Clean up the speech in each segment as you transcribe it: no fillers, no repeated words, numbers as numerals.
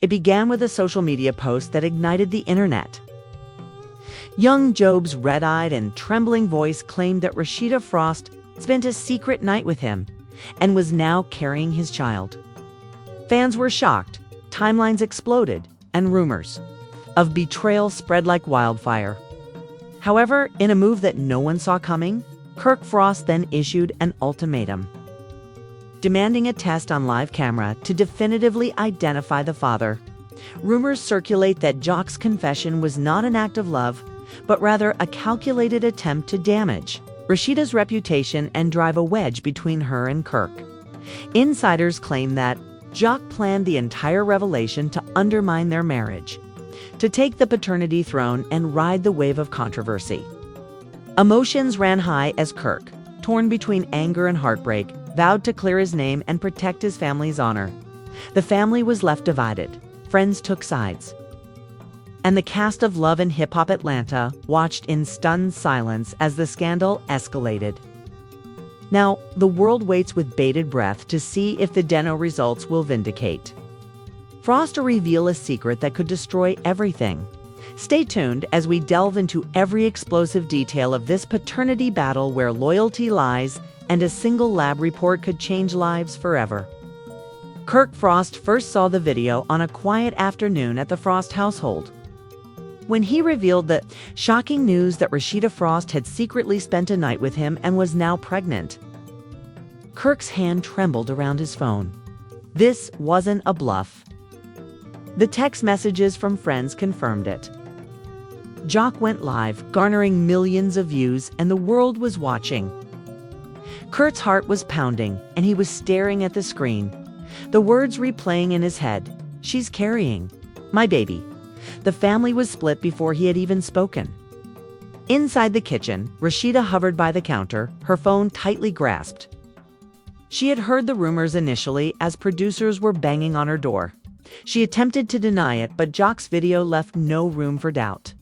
It began with a social media post that ignited the internet. Young Job's red-eyed and trembling voice claimed that Rashida Frost spent a secret night with him and was now carrying his child. Fans were shocked, timelines exploded, and rumors of betrayal spread like wildfire. However, in a move that no one saw coming, Kirk Frost then issued an ultimatum, demanding a test on live camera to definitively identify the father. Rumors circulate that Jock's confession was not an act of love, but rather a calculated attempt to damage Rashida's reputation and drive a wedge between her and Kirk. Insiders claim that Jock planned the entire revelation to undermine their marriage, to take the paternity throne and ride the wave of controversy. Emotions ran high as Kirk, torn between anger and heartbreak, vowed to clear his name and protect his family's honor. The family was left divided. Friends took sides. And the cast of Love and Hip Hop Atlanta watched in stunned silence as the scandal escalated. Now, the world waits with bated breath to see if the Deno results will vindicate Frost or reveal a secret that could destroy everything. Stay tuned as we delve into every explosive detail of this paternity battle where loyalty lies and a single lab report could change lives forever. Kirk Frost first saw the video on a quiet afternoon at the Frost household, when he revealed the shocking news that Rashida Frost had secretly spent a night with him and was now pregnant. Kirk's hand trembled around his phone. This wasn't a bluff. The text messages from friends confirmed it. Jock went live, garnering millions of views, and the world was watching. Kurt's heart was pounding, and he was staring at the screen, the words replaying in his head. She's carrying my baby. The family was split before he had even spoken. Inside the kitchen, Rashida hovered by the counter, her phone tightly grasped. She had heard the rumors initially as producers were banging on her door. She attempted to deny it, but Jock's video left no room for doubt.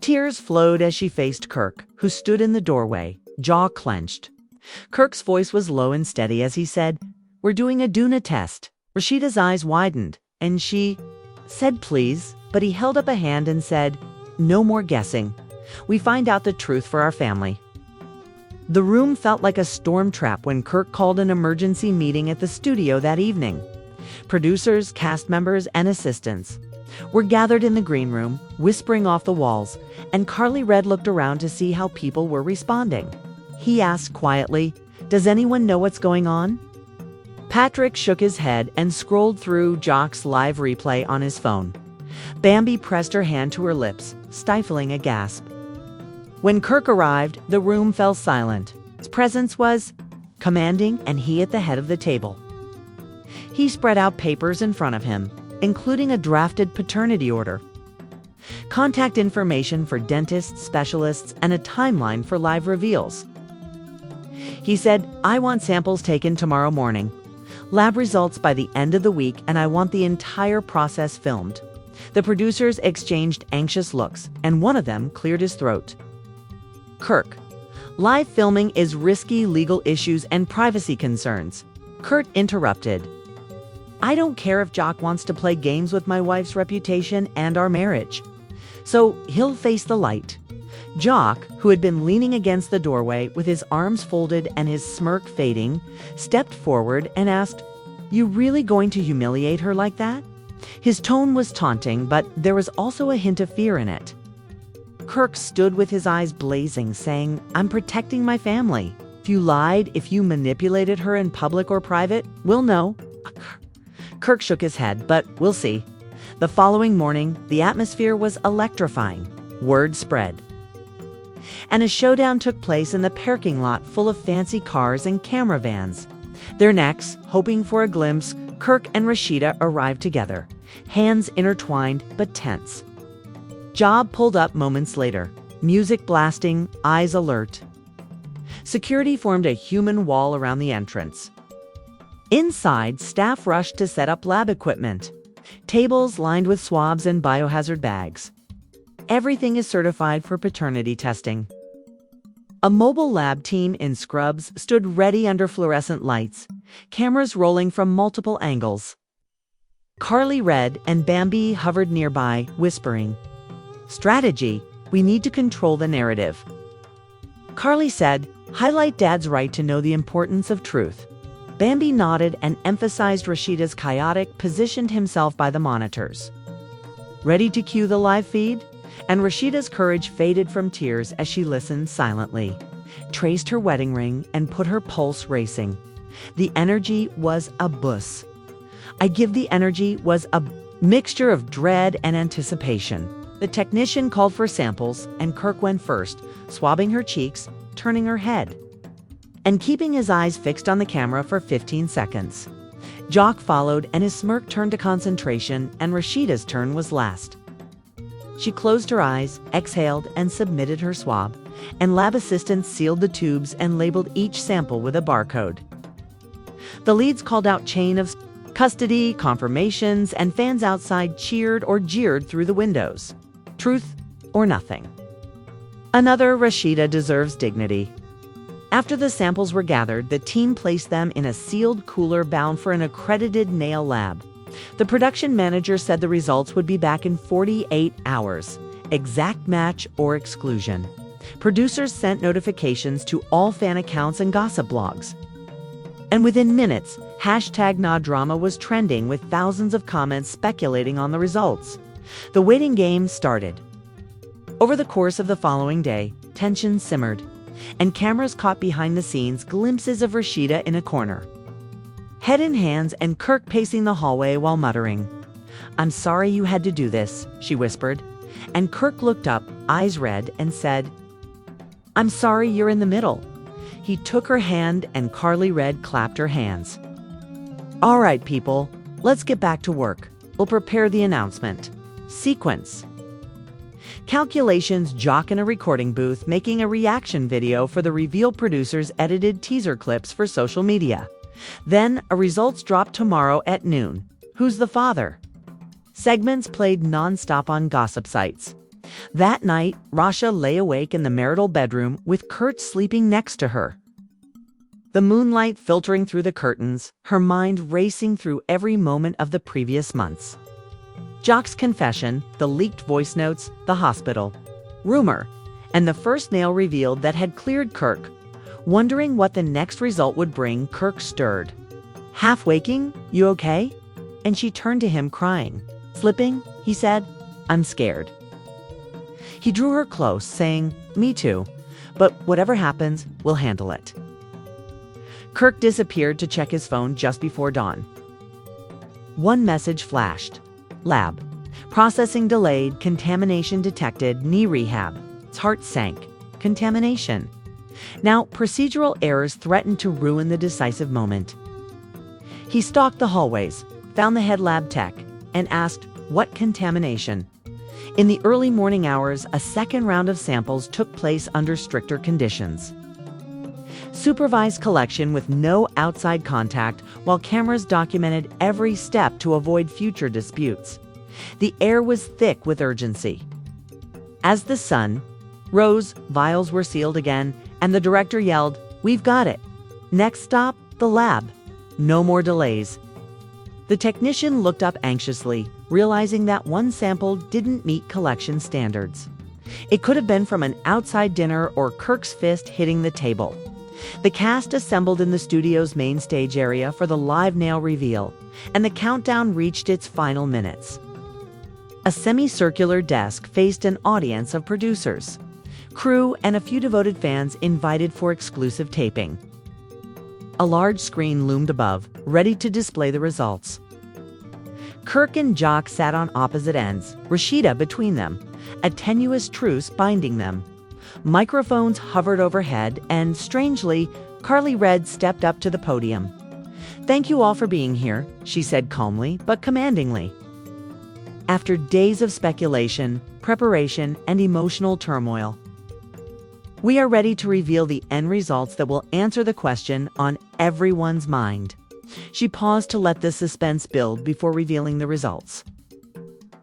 Tears flowed as she faced Kirk, who stood in the doorway, jaw clenched. Kirk's voice was low and steady as he said, "We're doing a Duna test." Rashida's eyes widened, and she said, "Please," but he held up a hand and said, "No more guessing. We find out the truth for our family." The room felt like a storm trap when Kirk called an emergency meeting at the studio that evening. Producers, cast members, and assistants were gathered in the green room, whispering off the walls, and Carly Red looked around to see how people were responding. He asked quietly, "Does anyone know what's going on?" Patrick shook his head and scrolled through Jock's live replay on his phone. Bambi pressed her hand to her lips, stifling a gasp. When Kirk arrived, the room fell silent. His presence was commanding, and he at the head of the table. He spread out papers in front of him, including a drafted paternity order, contact information for dentists, specialists, and a timeline for live reveals. He said, "I want samples taken tomorrow morning, lab results by the end of the week, and I want the entire process filmed." The producers exchanged anxious looks, and one of them cleared his throat. "Kirk, live filming is risky legal issues and privacy concerns." Kurt interrupted. "I don't care if Jock wants to play games with my wife's reputation and our marriage. So he'll face the light." Jock, who had been leaning against the doorway with his arms folded and his smirk fading, stepped forward and asked, "You really going to humiliate her like that?" His tone was taunting, but there was also a hint of fear in it. Kirk stood with his eyes blazing, saying, "I'm protecting my family. If you lied, if you manipulated her in public or private, we'll know." Kirk shook his head, but we'll see. The following morning, the atmosphere was electrifying. Word spread. And a showdown took place in the parking lot full of fancy cars and camera vans. Their necks, hoping for a glimpse, Kirk and Rashida arrived together, hands intertwined but tense. Job pulled up moments later, music blasting, eyes alert. Security formed a human wall around the entrance. Inside, staff rushed to set up lab equipment, tables lined with swabs and biohazard bags. Everything is certified for paternity testing. A mobile lab team in scrubs stood ready under fluorescent lights, cameras rolling from multiple angles. Carly read, and Bambi hovered nearby, whispering, "Strategy, we need to control the narrative." Carly said, "Highlight Dad's right to know the importance of truth." Bambi nodded and emphasized Rashida's chaotic, positioned himself by the monitors. Ready to cue the live feed? And Rashida's courage faded from tears as she listened silently, traced her wedding ring, and put her pulse racing. The energy was a buzz. I give the energy was a mixture of dread and anticipation. The technician called for samples, and Kirk went first, swabbing her cheeks, turning her head, and keeping his eyes fixed on the camera for 15 seconds. Jock followed, and his smirk turned to concentration, and Rashida's turn was last. She closed her eyes, exhaled, and submitted her swab, and lab assistants sealed the tubes and labeled each sample with a barcode. The leads called out chain of custody, confirmations, and fans outside cheered or jeered through the windows. Truth or nothing. Another Rashida deserves dignity. After the samples were gathered, the team placed them in a sealed cooler bound for an accredited nail lab. The production manager said the results would be back in 48 hours. Exact match or exclusion. Producers sent notifications to all fan accounts and gossip blogs. And within minutes, #NaDrama was trending with thousands of comments speculating on the results. The waiting game started. Over the course of the following day, tension simmered, and cameras caught behind the scenes glimpses of Rashida in a corner, head in hands, and Kirk pacing the hallway while muttering, "I'm sorry you had to do this," she whispered. And Kirk looked up, eyes red, and said, "I'm sorry you're in the middle." He took her hand, and Carly Red clapped her hands. "All right, people, let's get back to work. We'll prepare the announcement." Sequence. Calculations, Jock in a recording booth making a reaction video for the reveal. Producers edited teaser clips for social media. Then, a results drop tomorrow at noon. Who's the father? Segments played non-stop on gossip sites. That night, Rasha lay awake in the marital bedroom with Kurt sleeping next to her. The moonlight filtering through the curtains, her mind racing through every moment of the previous months. Jock's confession, the leaked voice notes, the hospital rumor, and the first nail revealed that had cleared Kirk. Wondering what the next result would bring, Kirk stirred. "Half waking? You okay?" And she turned to him crying. "Slipping?" he said. "I'm scared." He drew her close, saying, "Me too, but whatever happens, we'll handle it." Kirk disappeared to check his phone just before dawn. One message flashed. Lab. Processing delayed, contamination detected, knee rehab. His heart sank. Contamination. Now, procedural errors threatened to ruin the decisive moment. He stalked the hallways, found the head lab tech, and asked, "What contamination?" In the early morning hours, a second round of samples took place under stricter conditions. Supervised collection with no outside contact, while cameras documented every step to avoid future disputes. The air was thick with urgency. As the sun rose, vials were sealed again, and the director yelled, "We've got it. Next stop, the lab. No more delays." The technician looked up anxiously, realizing that one sample didn't meet collection standards. It could have been from an outside dinner or Kirk's fist hitting the table. The cast assembled in the studio's main stage area for the live nail reveal, and the countdown reached its final minutes. A semicircular desk faced an audience of producers, crew, and a few devoted fans invited for exclusive taping. A large screen loomed above, ready to display the results. Kirk and Jock sat on opposite ends, Rashida between them, a tenuous truce binding them. Microphones hovered overhead, and strangely, Carly Red stepped up to the podium. "Thank you all for being here," she said calmly but commandingly. After days of speculation, preparation, and emotional turmoil, we are ready to reveal the end results that will answer the question on everyone's mind. She paused to let the suspense build before revealing the results.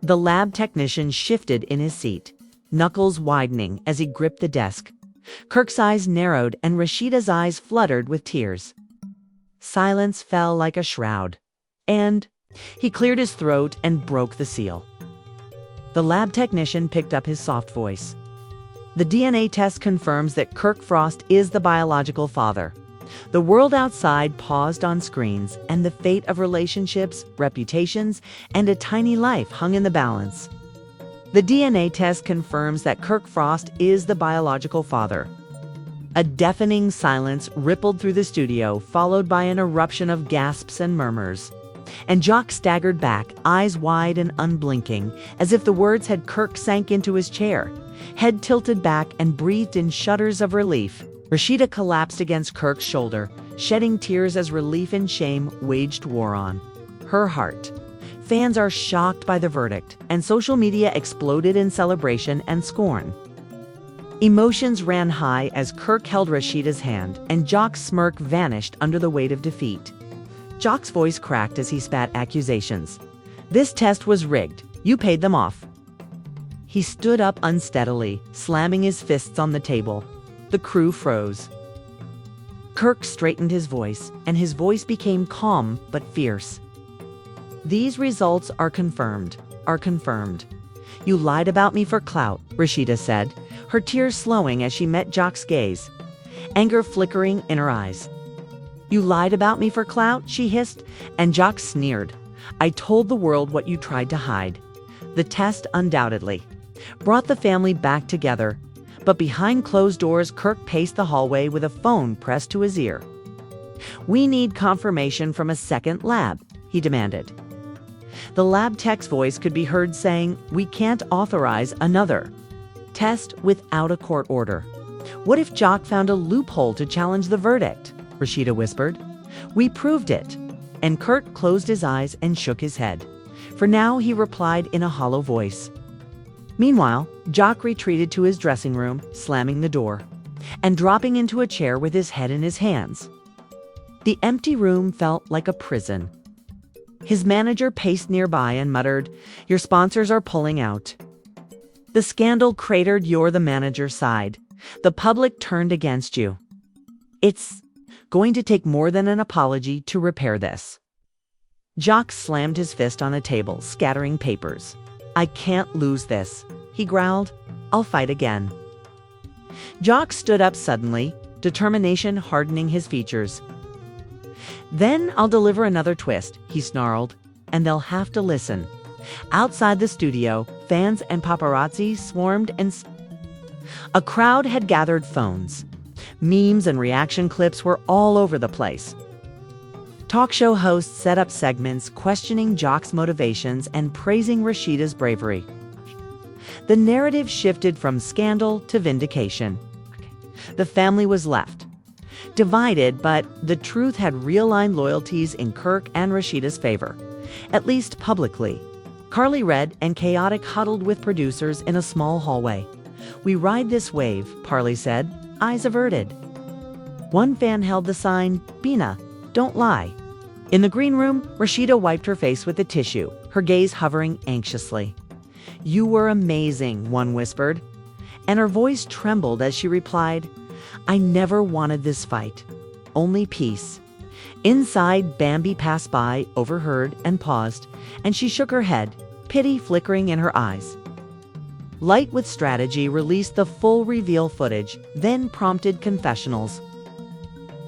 The lab technician shifted in his seat, knuckles widening as he gripped the desk. Kirk's eyes narrowed and Rashida's eyes fluttered with tears. Silence fell like a shroud. And He cleared his throat and broke the seal. The lab technician picked up his soft voice. The DNA test confirms that Kirk Frost is the biological father. The world outside paused on screens, and the fate of relationships, reputations, and a tiny life hung in the balance. The DNA test confirms that Kirk Frost is the biological father. A deafening silence rippled through the studio, followed by an eruption of gasps and murmurs. And Jock staggered back, eyes wide and unblinking, as if the words had. Kirk sank into his chair, head tilted back, and breathed in shudders of relief. Rashida collapsed against Kirk's shoulder, shedding tears as relief and shame waged war on her heart. Fans are shocked by the verdict, and social media exploded in celebration and scorn. Emotions ran high as Kirk held Rashida's hand, and Jock's smirk vanished under the weight of defeat. Jock's voice cracked as he spat accusations. "This test was rigged. You paid them off." He stood up unsteadily, slamming his fists on the table. The crew froze. Kirk straightened his voice, and his voice became calm but fierce. "These results are confirmed. You lied about me for clout," Rashida said, her tears slowing as she met Jock's gaze, anger flickering in her eyes. "You lied about me for clout," she hissed, and Jock sneered. "I told the world what you tried to hide." The test undoubtedly brought the family back together, but behind closed doors, Kirk paced the hallway with a phone pressed to his ear. "We need confirmation from a second lab," he demanded. The lab tech's voice could be heard saying, "We can't authorize another test without a court order." "What if Jock found a loophole to challenge the verdict?" Rashida whispered. "We proved it." And Kirk closed his eyes and shook his head. For now, he replied in a hollow voice. Meanwhile, Jock retreated to his dressing room, slamming the door, and dropping into a chair with his head in his hands. The empty room felt like a prison. His manager paced nearby and muttered, "Your sponsors are pulling out." The scandal cratered. "You're the manager's side. The public turned against you. It's going to take more than an apology to repair this." Jock slammed his fist on a table, scattering papers. "I can't lose this," he growled. "I'll fight again." Jock stood up suddenly, determination hardening his features. "Then I'll deliver another twist," he snarled, "and they'll have to listen." Outside the studio, fans and paparazzi swarmed, and a crowd had gathered. Phones, memes, and reaction clips were all over the place. Talk show hosts set up segments questioning Jock's motivations and praising Rashida's bravery. The narrative shifted from scandal to vindication. The family was left divided, but the truth had realigned loyalties in Kirk and Rashida's favor, at least publicly. Carly read, and Chaotic huddled with producers in a small hallway. "We ride this wave," Parley said, eyes averted. One fan held the sign, "Bina, don't lie." In the green room, Rashida wiped her face with a tissue, her gaze hovering anxiously. "You were amazing," one whispered, and her voice trembled as she replied, "I never wanted this fight, only peace." Inside, Bambi passed by, overheard, and paused, and she shook her head, pity flickering in her eyes. Light with Strategy released the full reveal footage, then prompted confessionals.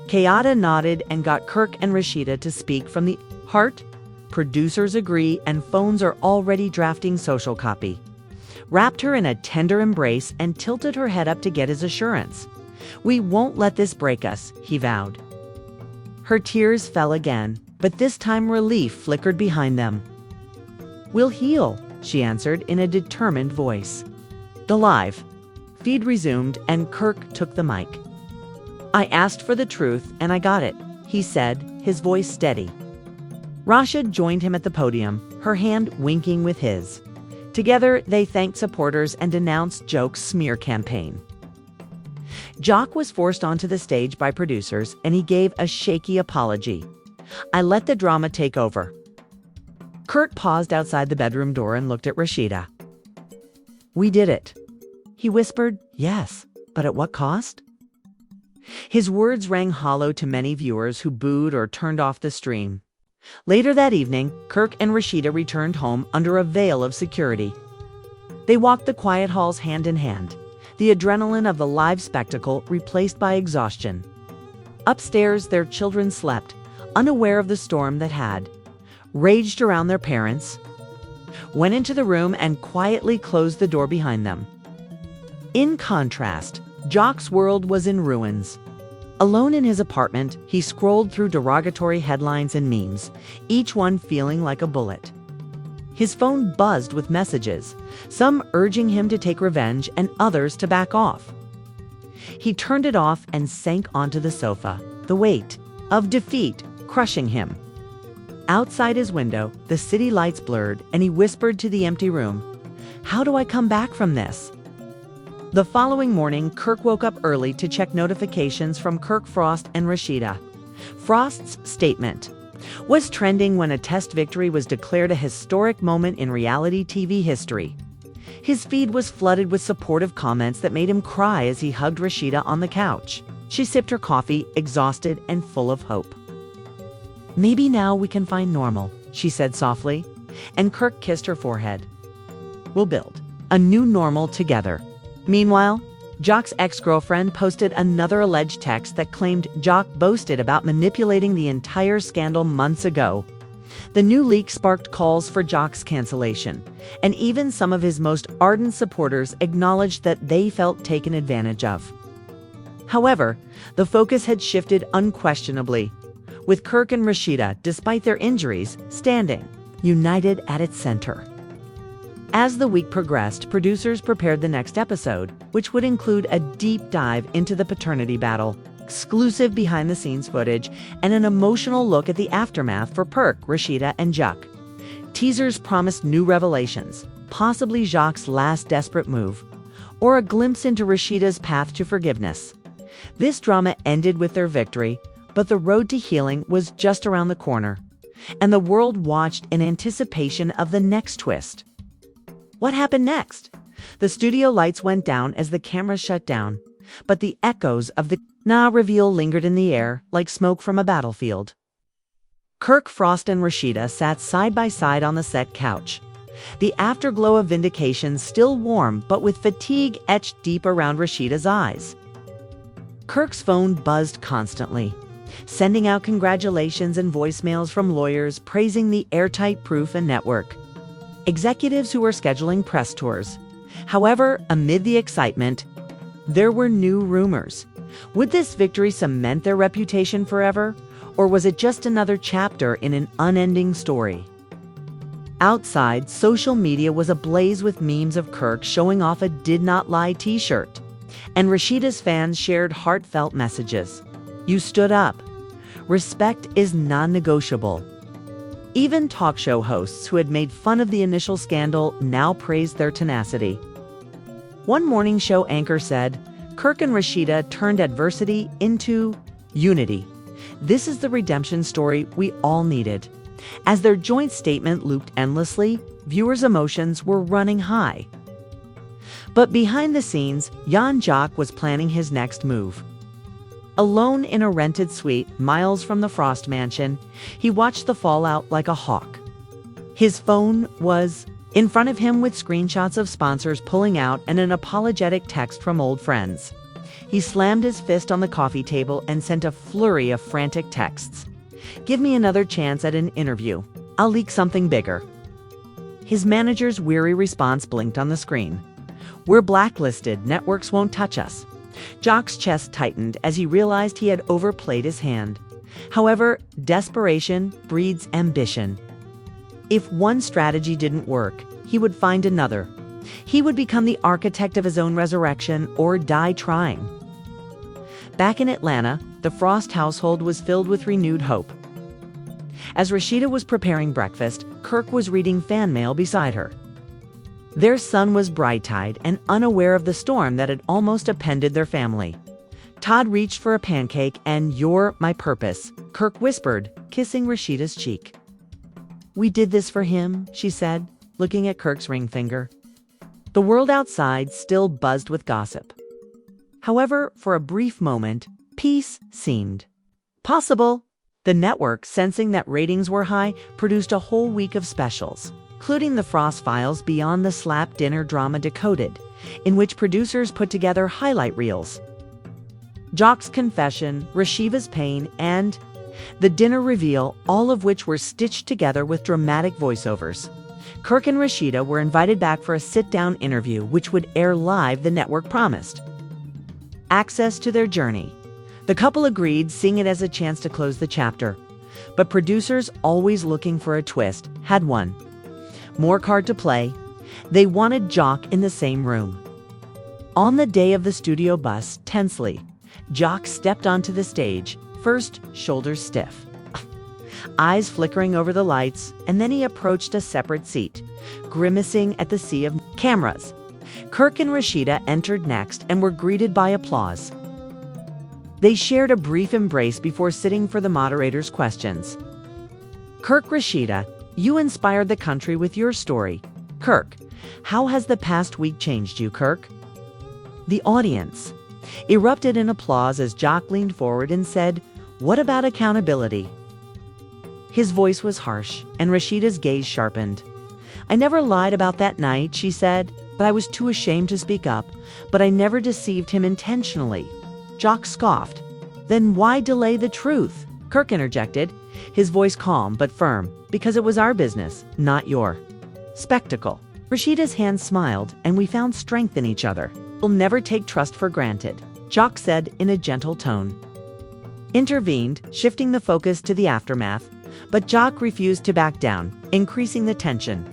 Kayada nodded and got Kirk and Rashida to speak from the heart. Producers agree, and phones are already drafting social copy. Wrapped her in a tender embrace and tilted her head up to get his assurance. "We won't let this break us," he vowed. Her tears fell again, but this time relief flickered behind them. "We'll heal," she answered in a determined voice. The live feed resumed, and Kirk took the mic. "I asked for the truth, and I got it," he said, his voice steady. Rashid joined him at the podium, her hand winking with his. Together, they thanked supporters and denounced Jock's smear campaign. Jock was forced onto the stage by producers, and he gave a shaky apology. "I let the drama take over." Kirk paused outside the bedroom door and looked at Rashida. "We did it," he whispered. "Yes, but at what cost?" His words rang hollow to many viewers who booed or turned off the stream. Later that evening, Kirk and Rashida returned home under a veil of security. They walked the quiet halls hand in hand, the adrenaline of the live spectacle replaced by exhaustion. Upstairs, their children slept, unaware of the storm that had raged around their parents, went into the room and quietly closed the door behind them. In contrast, Jock's world was in ruins. Alone in his apartment, he scrolled through derogatory headlines and memes, each one feeling like a bullet. His phone buzzed with messages, some urging him to take revenge and others to back off. He turned it off and sank onto the sofa, the weight of defeat crushing him. Outside his window, the city lights blurred, and he whispered to the empty room, "How do I come back from this?" The following morning, Kirk woke up early to check notifications from Kirk, Frost, and Rashida. Frost's statement was trending when a test victory was declared a historic moment in reality TV history. His feed was flooded with supportive comments that made him cry as he hugged Rashida on the couch. She sipped her coffee, exhausted and full of hope. "Maybe now we can find normal," she said softly, and Kirk kissed her forehead. "We'll build a new normal together." Meanwhile, Jock's ex-girlfriend posted another alleged text that claimed Jock boasted about manipulating the entire scandal months ago. The new leak sparked calls for Jock's cancellation, and even some of his most ardent supporters acknowledged that they felt taken advantage of. However, the focus had shifted unquestionably, with Kirk and Rashida, despite their injuries, standing united at its center. As the week progressed, producers prepared the next episode, which would include a deep dive into the paternity battle, exclusive behind-the-scenes footage, and an emotional look at the aftermath for Kirk, Rashida, and Jock. Teasers promised new revelations, possibly Jock's last desperate move, or a glimpse into Rashida's path to forgiveness. This drama ended with their victory, but the road to healing was just around the corner, and the world watched in anticipation of the next twist. What happened next? The studio lights went down as the cameras shut down, but the echoes of the reveal lingered in the air like smoke from a battlefield. Kirk, Frost, and Rashida sat side by side on the set couch, the afterglow of vindication still warm but with fatigue etched deep around Rashida's eyes. Kirk's phone buzzed constantly, sending out congratulations and voicemails from lawyers praising the airtight proof and network. Executives who were scheduling press tours. However, amid the excitement, there were new rumors. Would this victory cement their reputation forever, or was it just another chapter in an unending story? Outside, social media was ablaze with memes of Kirk showing off a "Did Not Lie" t-shirt, and Rashida's fans shared heartfelt messages. "You stood up. Respect is non-negotiable." Even talk show hosts who had made fun of the initial scandal now praised their tenacity. One morning show anchor said, "Kirk and Rashida turned adversity into unity. This is the redemption story we all needed." As their joint statement looped endlessly, viewers' emotions were running high. But behind the scenes, Jock was planning his next move. Alone in a rented suite miles from the Frost mansion, he watched the fallout like a hawk. His phone was in front of him with screenshots of sponsors pulling out and an apologetic text from old friends. He slammed his fist on the coffee table and sent a flurry of frantic texts. "Give me another chance at an interview. I'll leak something bigger." His manager's weary response blinked on the screen. "We're blacklisted. Networks won't touch us." Jock's chest tightened as he realized he had overplayed his hand. However, desperation breeds ambition. If one strategy didn't work, he would find another. He would become the architect of his own resurrection or die trying. Back in Atlanta, the Frost household was filled with renewed hope. As Rashida was preparing breakfast, Kirk was reading fan mail beside her. Their son was bright-eyed and unaware of the storm that had almost upended their family. Todd reached for a pancake and "You're my purpose," Kirk whispered, kissing Rashida's cheek. "We did this for him," she said, looking at Kirk's ring finger. The world outside still buzzed with gossip. However, for a brief moment, peace seemed possible. The network, sensing that ratings were high, produced a whole week of specials, including the Frost Files Beyond the Slap dinner drama Decoded, in which producers put together highlight reels. Jock's confession, Rashiva's pain, and the dinner reveal, all of which were stitched together with dramatic voiceovers. Kirk and Rashida were invited back for a sit-down interview, which would air live, the network promised. Access to their journey. The couple agreed, seeing it as a chance to close the chapter. But producers, always looking for a twist, had one more card to play. They wanted Jock in the same room. On the day of the studio bus, tensely, Jock stepped onto the stage, first shoulders stiff, eyes flickering over the lights, and then he approached a separate seat, grimacing at the sea of cameras. Kirk and Rashida entered next and were greeted by applause. They shared a brief embrace before sitting for the moderator's questions. Kirk, Rashida, you inspired the country with your story. Kirk, how has the past week changed you, Kirk? The audience erupted in applause as Jock leaned forward and said, "What about accountability?" His voice was harsh, and Rashida's gaze sharpened. "I never lied about that night," she said, "but I was too ashamed to speak up. But I never deceived him intentionally." Jock scoffed. "Then why delay the truth?" Kirk interjected, his voice calm but firm, "Because it was our business, not your spectacle." Rashida's hand smiled, and we found strength in each other. "We'll never take trust for granted," Jock said in a gentle tone. Intervened, shifting the focus to the aftermath, but Jock refused to back down, increasing the tension.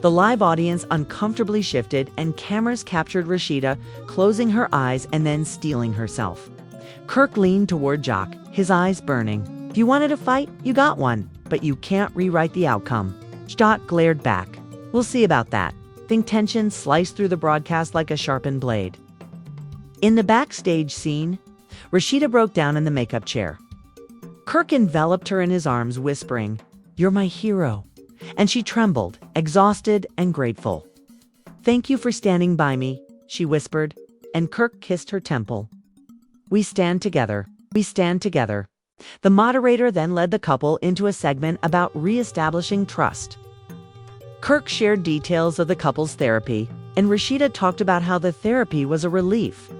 The live audience uncomfortably shifted, and cameras captured Rashida closing her eyes and then steeling herself. Kirk leaned toward Jock, his eyes burning. "If you wanted a fight, you got one, but you can't rewrite the outcome." Jock glared back. "We'll see about that." Think tension sliced through the broadcast like a sharpened blade. In the backstage scene, Rashida broke down in the makeup chair. Kirk enveloped her in his arms, whispering, "You're my hero." And she trembled, exhausted and grateful. "Thank you for standing by me," she whispered, and Kirk kissed her temple. "We stand together. We stand together." The moderator then led the couple into a segment about reestablishing trust. Kirk shared details of the couple's therapy, and Rashida talked about how the therapy was a relief.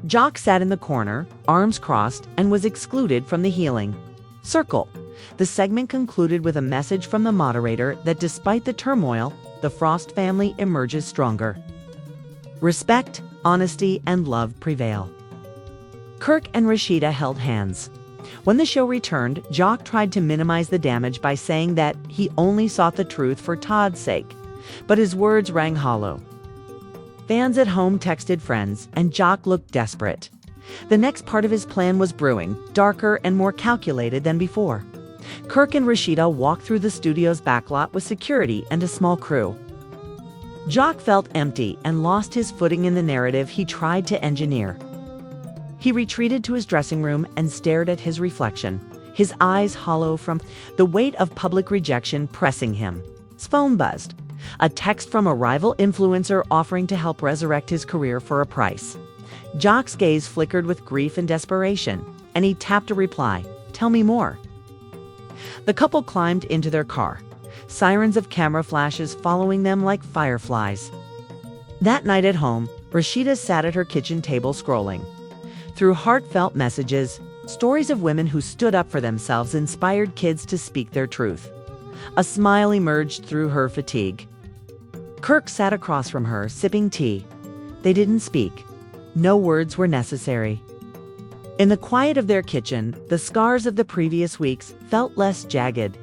Jock sat in the corner, arms crossed, and was excluded from the healing circle. The segment concluded with a message from the moderator that despite the turmoil, the Frost family emerges stronger. Respect, honesty, and love prevail. Kirk and Rashida held hands. When the show returned, Jock tried to minimize the damage by saying that he only sought the truth for Todd's sake, but his words rang hollow. Fans at home texted friends, and Jock looked desperate. The next part of his plan was brewing, darker and more calculated than before. Kirk and Rashida walked through the studio's backlot with security and a small crew. Jock felt empty and lost his footing in the narrative he tried to engineer. He retreated to his dressing room and stared at his reflection, his eyes hollow from the weight of public rejection pressing him. His phone buzzed. A text from a rival influencer offering to help resurrect his career for a price. Jock's gaze flickered with grief and desperation, and he tapped a reply. "Tell me more." The couple climbed into their car, sirens of camera flashes following them like fireflies. That night at home, Rashida sat at her kitchen table scrolling. Through heartfelt messages, stories of women who stood up for themselves inspired kids to speak their truth. A smile emerged through her fatigue. Kirk sat across from her, sipping tea. They didn't speak. No words were necessary. In the quiet of their kitchen, the scars of the previous weeks felt less jagged.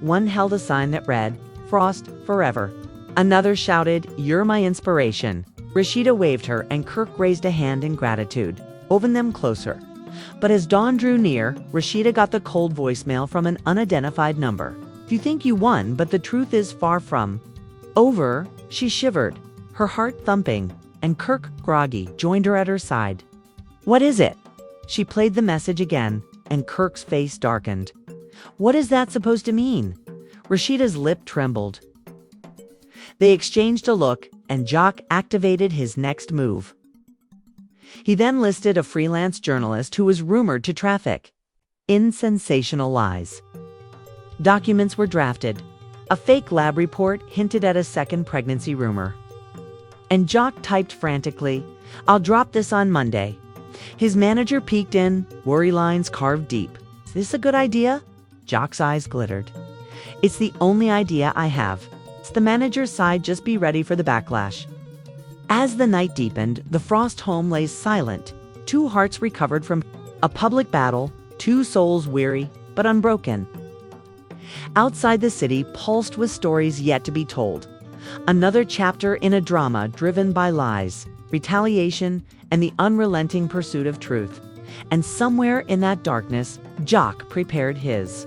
One held a sign that read, "Frost forever." Another shouted, "You're my inspiration." Rashida waved her, and Kirk raised a hand in gratitude, woven them closer. But as dawn drew near, Rashida got the cold voicemail from an unidentified number. "You think you won, but the truth is far from over." She shivered, her heart thumping, and Kirk, groggy, joined her at her side. "What is it?" She played the message again, and Kirk's face darkened. "What is that supposed to mean?" Rashida's lip trembled. They exchanged a look, and Jock activated his next move. He then listed a freelance journalist who was rumored to traffic in sensational lies. Documents were drafted. A fake lab report hinted at a second pregnancy rumor. And Jock typed frantically, "I'll drop this on Monday." His manager peeked in, worry lines carved deep. "Is this a good idea?" Jock's eyes glittered. "It's the only idea I have." The manager sighed, "Just be ready for the backlash." As the night deepened, the Frost home lay silent. Two hearts recovered from a public battle, two souls weary but unbroken. Outside the city pulsed with stories yet to be told. Another chapter in a drama driven by lies, retaliation, and the unrelenting pursuit of truth. And somewhere in that darkness, Jock prepared his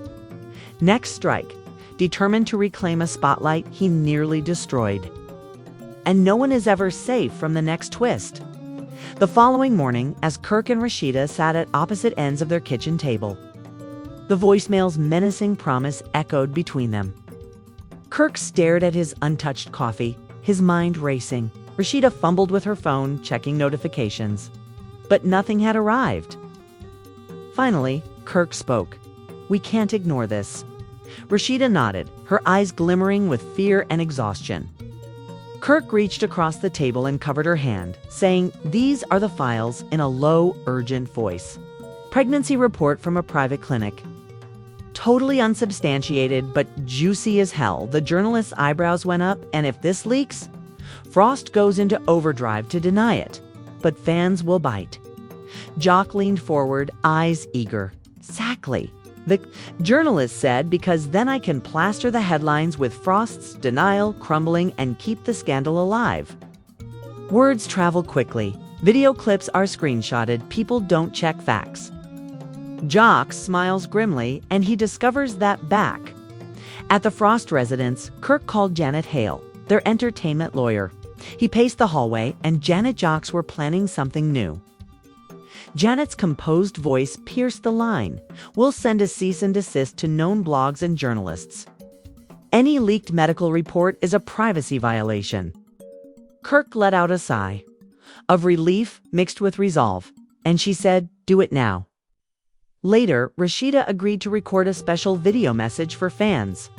next strike, determined to reclaim a spotlight he nearly destroyed. And no one is ever safe from the next twist. The following morning, as Kirk and Rashida sat at opposite ends of their kitchen table, the voicemail's menacing promise echoed between them. Kirk stared at his untouched coffee, his mind racing. Rashida fumbled with her phone, checking notifications. But nothing had arrived. Finally, Kirk spoke. "We can't ignore this." Rashida nodded, her eyes glimmering with fear and exhaustion. Kirk reached across the table and covered her hand, saying, "These are the files," in a low, urgent voice. Pregnancy report from a private clinic. Totally unsubstantiated, but juicy as hell. The journalist's eyebrows went up, and if this leaks, Frost goes into overdrive to deny it. But fans will bite. Jock leaned forward, eyes eager. "Exactly," the journalist said, "because then I can plaster the headlines with Frost's denial crumbling and keep the scandal alive." Words travel quickly. Video clips are screenshotted. People don't check facts. Jock smiles grimly, and he discovers that back at the Frost residence, Kirk called Janet Hale, their entertainment lawyer. He paced the hallway, and Janet Jocks were planning something new. Janet's composed voice pierced the line. "We'll send a cease and desist to known blogs and journalists. Any leaked medical report is a privacy violation." Kirk let out a sigh of relief mixed with resolve, and she said, "Do it now." Later, Rashida agreed to record a special video message for fans.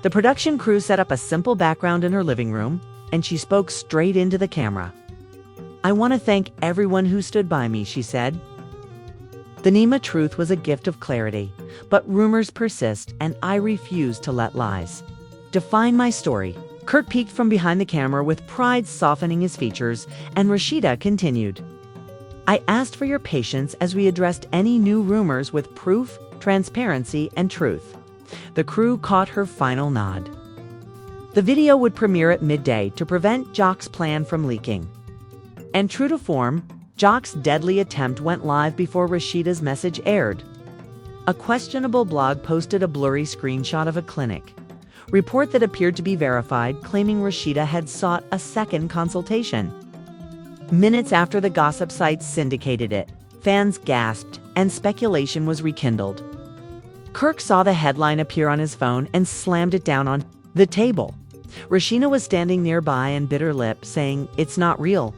The production crew set up a simple background in her living room, and she spoke straight into the camera. "I want to thank everyone who stood by me," she said. The Nema truth was a gift of clarity, but rumors persist, and I refuse to let lies define my story. Kirk peeked from behind the camera with pride softening his features, and Rashida continued. "I asked for your patience as we addressed any new rumors with proof, transparency, and truth." The crew caught her final nod. The video would premiere at midday to prevent Jock's plan from leaking. And true to form, Jock's deadly attempt went live before Rashida's message aired. A questionable blog posted a blurry screenshot of a clinic report that appeared to be verified, claiming Rashida had sought a second consultation. Minutes after the gossip sites syndicated it, fans gasped, and speculation was rekindled. Kirk saw the headline appear on his phone and slammed it down on the table. Rashida was standing nearby and bit her lip, saying, "It's not real."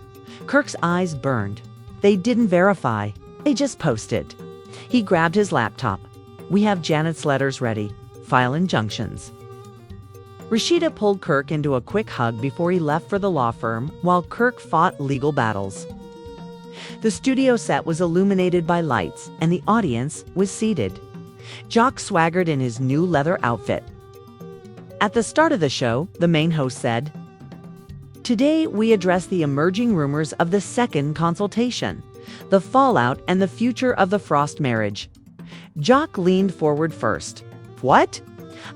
Kirk's eyes burned. They didn't verify. They just posted. He grabbed his laptop. "We have Janet's letters ready. File injunctions." Rashida pulled Kirk into a quick hug before he left for the law firm, while Kirk fought legal battles. The studio set was illuminated by lights, and the audience was seated. Jock swaggered in his new leather outfit. At the start of the show, the main host said, "Today we address the emerging rumors of the second consultation, the fallout and the future of the Frost marriage." Jock leaned forward first. "What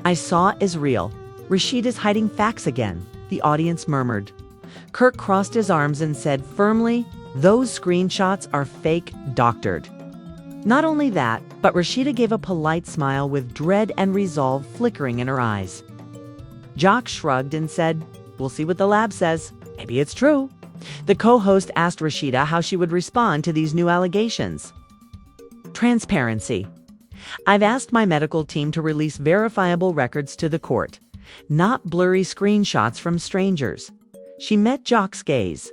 I saw is real. Rashida's hiding facts again," the audience murmured. Kirk crossed his arms and said firmly, "Those screenshots are fake, doctored." Not only that, but Rashida gave a polite smile with dread and resolve flickering in her eyes. Jock shrugged and said, "We'll see what the lab says. Maybe it's true." The co-host asked Rashida how she would respond to these new allegations. "Transparency. I've asked my medical team to release verifiable records to the court, not blurry screenshots from strangers." She met Jock's gaze.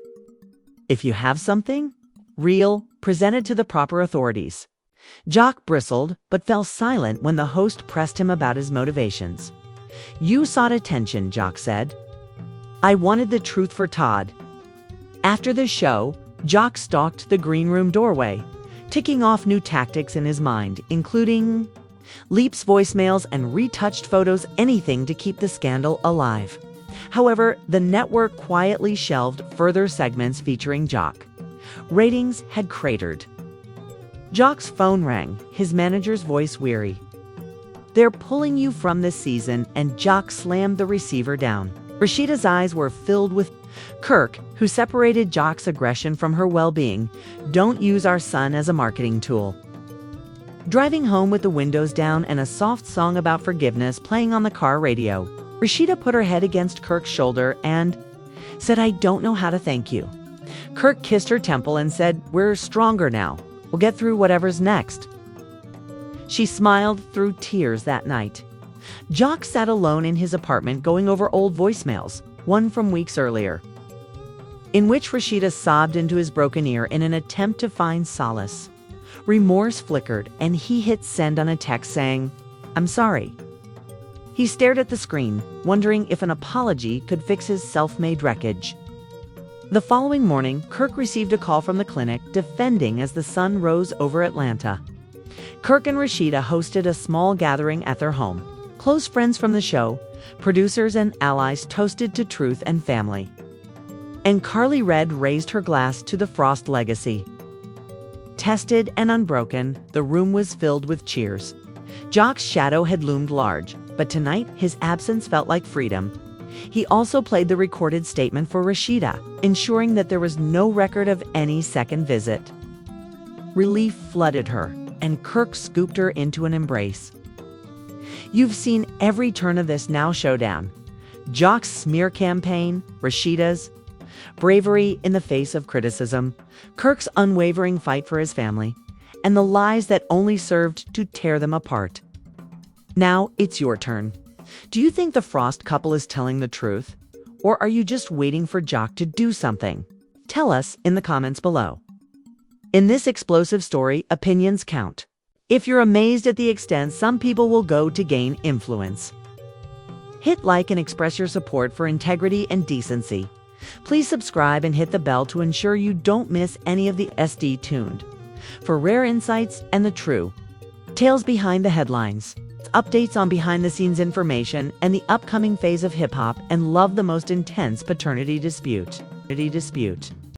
"If you have something real, present it to the proper authorities." Jock bristled, but fell silent when the host pressed him about his motivations. "You sought attention," Jock said. "I wanted the truth for Todd." After the show, Jock stalked the green room doorway, ticking off new tactics in his mind, including leaps, voicemails, and retouched photos, anything to keep the scandal alive. However, the network quietly shelved further segments featuring Jock. Ratings had cratered. Jock's phone rang, his manager's voice weary. "They're pulling you from this season," and Jock slammed the receiver down. Rashida's eyes were filled with Kirk, who separated Jock's aggression from her well-being. "Don't use our son as a marketing tool." Driving home with the windows down and a soft song about forgiveness playing on the car radio, Rashida put her head against Kirk's shoulder and said, "I don't know how to thank you." Kirk kissed her temple and said, "We're stronger now. We'll get through whatever's next." She smiled through tears that night. Jock sat alone in his apartment going over old voicemails, one from weeks earlier, in which Rashida sobbed into his broken ear in an attempt to find solace. Remorse flickered, and he hit send on a text saying, "I'm sorry." He stared at the screen, wondering if an apology could fix his self-made wreckage. The following morning, Kirk received a call from the clinic, defending as the sun rose over Atlanta. Kirk and Rashida hosted a small gathering at their home. Close friends from the show, producers and allies toasted to truth and family. And Carly Red raised her glass to the Frost legacy. Tested and unbroken, the room was filled with cheers. Jock's shadow had loomed large, but tonight his absence felt like freedom. He also played the recorded statement for Rashida, ensuring that there was no record of any second visit. Relief flooded her, and Kirk scooped her into an embrace. "You've seen every turn of this now showdown. Jock's smear campaign, Rashida's bravery in the face of criticism, Kirk's unwavering fight for his family, and the lies that only served to tear them apart. Now it's your turn. Do you think the Frost couple is telling the truth? Or are you just waiting for Jock to do something? Tell us in the comments below. In this explosive story, opinions count. If you're amazed at the extent some people will go to gain influence, hit like and express your support for integrity and decency. Please subscribe and hit the bell to ensure you don't miss any of the SD tuned for rare insights and the true tales behind the headlines, updates on behind-the-scenes information, and the upcoming phase of hip-hop and love the most intense paternity dispute.